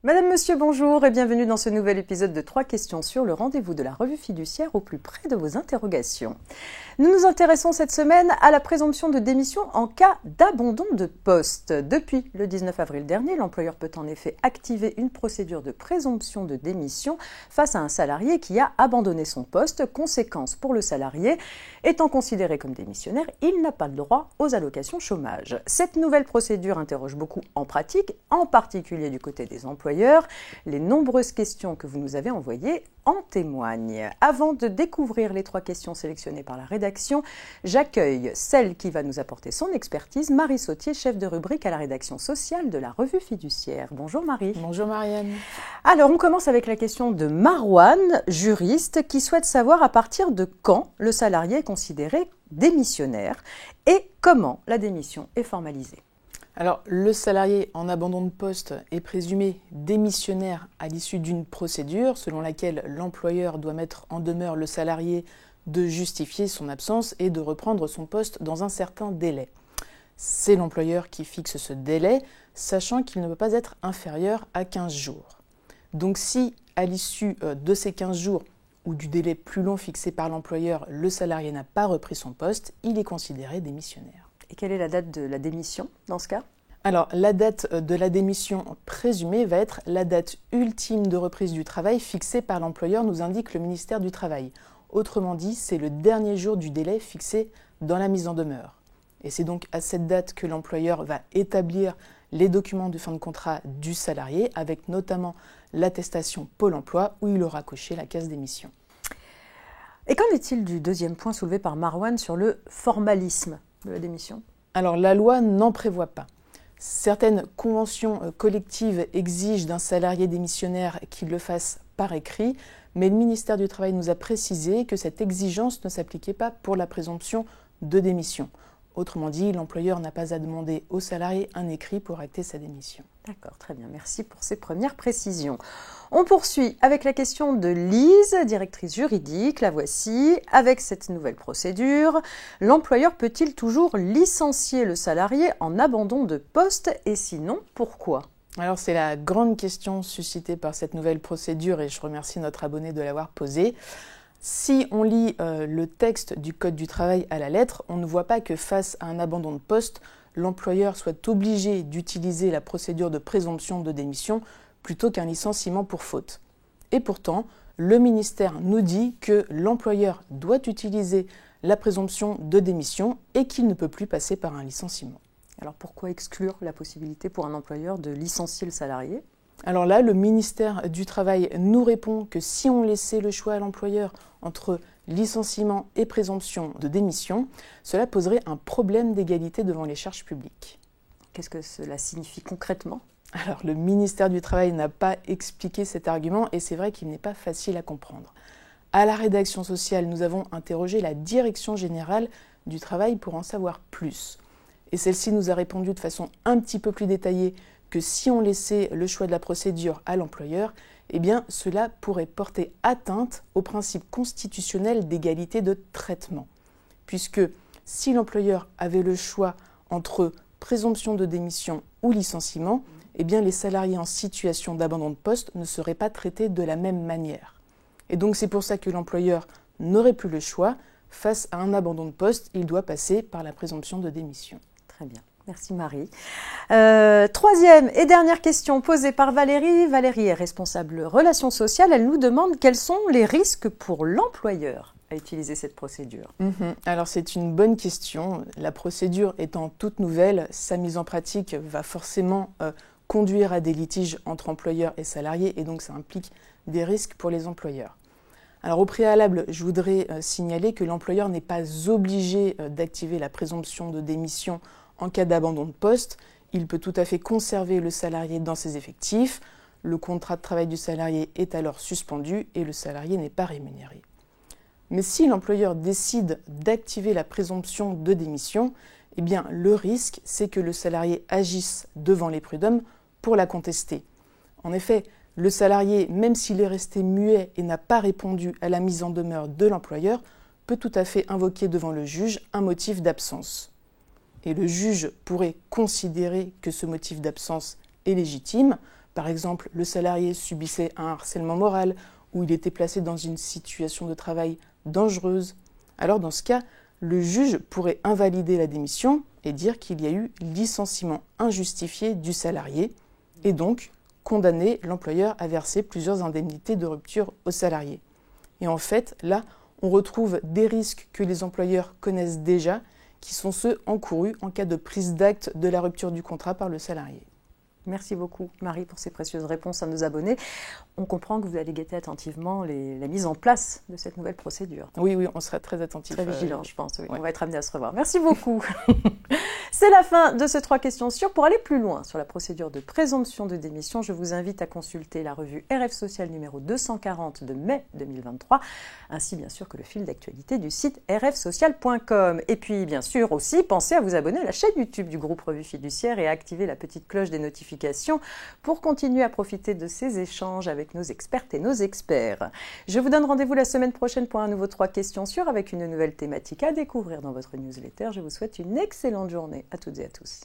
Madame, Monsieur, bonjour et bienvenue dans ce nouvel épisode de 3 questions sur le rendez-vous de la revue fiduciaire au plus près de vos interrogations. Nous nous intéressons cette semaine à la présomption de démission en cas d'abandon de poste. Depuis le 19 avril dernier, l'employeur peut en effet activer une procédure de présomption de démission face à un salarié qui a abandonné son poste. Conséquence pour le salarié, étant considéré comme démissionnaire, il n'a pas le droit aux allocations chômage. Cette nouvelle procédure interroge beaucoup en pratique, en particulier du côté des employeurs. Les nombreuses questions que vous nous avez envoyées en témoignent. Avant de découvrir les 3 questions sélectionnées par la rédaction, j'accueille celle qui va nous apporter son expertise, Marie Sautier, chef de rubrique à la rédaction sociale de la revue fiduciaire. Bonjour Marie. Bonjour Marianne. Alors on commence avec la question de Marwan, juriste, qui souhaite savoir à partir de quand le salarié est considéré démissionnaire et comment la démission est formalisée. Alors, le salarié en abandon de poste est présumé démissionnaire à l'issue d'une procédure selon laquelle l'employeur doit mettre en demeure le salarié de justifier son absence et de reprendre son poste dans un certain délai. C'est l'employeur qui fixe ce délai, sachant qu'il ne peut pas être inférieur à 15 jours. Donc si, à l'issue de ces 15 jours ou du délai plus long fixé par l'employeur, le salarié n'a pas repris son poste, il est considéré démissionnaire. Et quelle est la date de la démission dans ce cas ? Alors, la date de la démission présumée va être la date ultime de reprise du travail fixée par l'employeur, nous indique le ministère du Travail. Autrement dit, c'est le dernier jour du délai fixé dans la mise en demeure. Et c'est donc à cette date que l'employeur va établir les documents de fin de contrat du salarié, avec notamment l'attestation Pôle emploi, où il aura coché la case démission. Et qu'en est-il du deuxième point soulevé par Marwan sur le formalisme de la démission ? Alors, la loi n'en prévoit pas. Certaines conventions collectives exigent d'un salarié démissionnaire qu'il le fasse par écrit, mais le ministère du Travail nous a précisé que cette exigence ne s'appliquait pas pour la présomption de démission. Autrement dit, l'employeur n'a pas à demander au salarié un écrit pour acter sa démission. D'accord, très bien. Merci pour ces premières précisions. On poursuit avec la question de Lise, directrice juridique. La voici. Avec cette nouvelle procédure, l'employeur peut-il toujours licencier le salarié en abandon de poste et sinon, pourquoi ? Alors c'est la grande question suscitée par cette nouvelle procédure et je remercie notre abonné de l'avoir posée. Si on lit le texte du Code du travail à la lettre, on ne voit pas que face à un abandon de poste, l'employeur soit obligé d'utiliser la procédure de présomption de démission plutôt qu'un licenciement pour faute. Et pourtant, le ministère nous dit que l'employeur doit utiliser la présomption de démission et qu'il ne peut plus passer par un licenciement. Alors pourquoi exclure la possibilité pour un employeur de licencier le salarié ? Alors là, le ministère du Travail nous répond que si on laissait le choix à l'employeur entre licenciement et présomption de démission, cela poserait un problème d'égalité devant les charges publiques. Qu'est-ce que cela signifie concrètement ? Alors, le ministère du Travail n'a pas expliqué cet argument et c'est vrai qu'il n'est pas facile à comprendre. À la rédaction sociale, nous avons interrogé la Direction générale du travail pour en savoir plus. Et celle-ci nous a répondu de façon un petit peu plus détaillée que si on laissait le choix de la procédure à l'employeur, eh bien, cela pourrait porter atteinte au principe constitutionnel d'égalité de traitement. Puisque si l'employeur avait le choix entre présomption de démission ou licenciement, eh bien, les salariés en situation d'abandon de poste ne seraient pas traités de la même manière. Et donc, c'est pour ça que l'employeur n'aurait plus le choix. Face à un abandon de poste, il doit passer par la présomption de démission. Très bien. Merci Marie. Troisième et dernière question posée par Valérie. Valérie est responsable relations sociales. Elle nous demande quels sont les risques pour l'employeur à utiliser cette procédure. Alors c'est une bonne question. La procédure étant toute nouvelle, sa mise en pratique va forcément conduire à des litiges entre employeurs et salariés et donc ça implique des risques pour les employeurs. Alors au préalable, je voudrais signaler que l'employeur n'est pas obligé d'activer la présomption de démission en cas d'abandon de poste. Il peut tout à fait conserver le salarié dans ses effectifs. Le contrat de travail du salarié est alors suspendu et le salarié n'est pas rémunéré. Mais si l'employeur décide d'activer la présomption de démission, eh bien, le risque, c'est que le salarié agisse devant les prud'hommes pour la contester. En effet, le salarié, même s'il est resté muet et n'a pas répondu à la mise en demeure de l'employeur, peut tout à fait invoquer devant le juge un motif d'absence. Et le juge pourrait considérer que ce motif d'absence est légitime, par exemple, le salarié subissait un harcèlement moral ou il était placé dans une situation de travail dangereuse, alors dans ce cas, le juge pourrait invalider la démission et dire qu'il y a eu licenciement injustifié du salarié et donc condamner l'employeur à verser plusieurs indemnités de rupture au salarié. Et en fait, là, on retrouve des risques que les employeurs connaissent déjà, qui sont ceux encourus en cas de prise d'acte de la rupture du contrat par le salarié. Merci beaucoup, Marie, pour ces précieuses réponses à nos abonnés. On comprend que vous allez guetter attentivement la mise en place de cette nouvelle procédure. Oui, on sera très attentifs. Très vigilant, je pense. Oui. Ouais. On va être amené à se revoir. Merci beaucoup. C'est la fin de ces 3 questions sûres. Pour aller plus loin sur la procédure de présomption de démission, je vous invite à consulter la revue RF Social numéro 240 de mai 2023, ainsi bien sûr que le fil d'actualité du site rfsocial.com. Et puis bien sûr aussi, pensez à vous abonner à la chaîne YouTube du groupe Revue Fiduciaire et à activer la petite cloche des notifications pour continuer à profiter de ces échanges avec nos expertes et nos experts. Je vous donne rendez-vous la semaine prochaine pour un nouveau 3 questions sûres avec une nouvelle thématique à découvrir dans votre newsletter. Je vous souhaite une excellente journée à toutes et à tous.